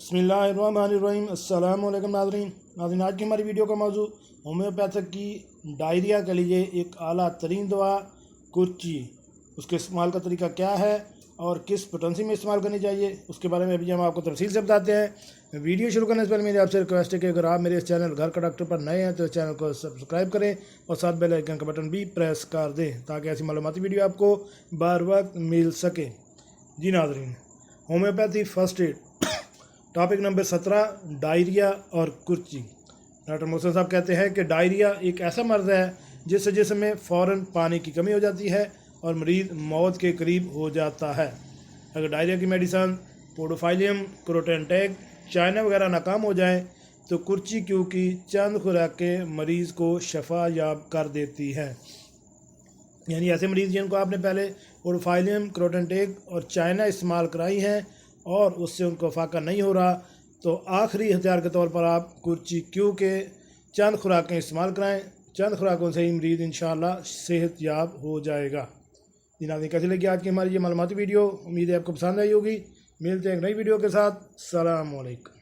बिस्मिल्लाहिर्रहमानिर्रहीम। अस्सलाम वालेकुम नाज़रीन, आज की हमारी वीडियो का मौजू होम्योपैथिक की डायरिया के लिए एक आला तरीन दवा कुर्ची, उसके इस्तेमाल का तरीका क्या है और किस पोटेंसी में इस्तेमाल करनी चाहिए, उसके बारे में अभी हम आपको तफसील से बताते हैं। वीडियो शुरू करने से पहले मेरी आपसे रिक्वेस्ट है कि अगर आप मेरे इस चैनल घर का डॉक्टर पर नए हैं तो इस चैनल को सब्सक्राइब करें और साथ बेल आइकन का बटन भी प्रेस कर दें ताकि ऐसी मालूमाती वीडियो आपको बार वक्त मिल सके। जी नाज़रीन, homeopathy first aid topic number 17, diarrhoea और कुर्ची। डॉक्टर मोहसिन साहब कहते हैं कि डायरिया एक ऐसा मर्ज़ है जिससे जिसमें फ़ौरन पानी की कमी हो जाती है और मरीज़ मौत के करीब हो जाता है। अगर डायरिया की मेडिसन पोडोफाइलियम, क्रोटेंटेक, चाइना वगैरह नाकाम हो जाए तो कुर्ची क्यू की चंद खुराकें मरीज़ को शफा याब कर देती है। यानी ऐसे मरीज़ जिनको आपने पहले पोडोफाइलियम, क्रोटेंटेक और चाइना इस्तेमाल कराई हैं और उससे उनको फाका नहीं हो रहा तो आखिरी हथियार के तौर पर आप कुर्ची क्यू के चंद खुराकें इस्तेमाल कराएं। चंद खुराकों से ही मरीज़ इंशाअल्लाह सेहत याब हो जाएगा। जी नाज़रीन, कैसी लगी आज की हमारी ये मालूमाती वीडियो? उम्मीद है आपको पसंद आई होगी। मिलते हैं एक नई वीडियो के साथ। अस्सलाम वालेकुम।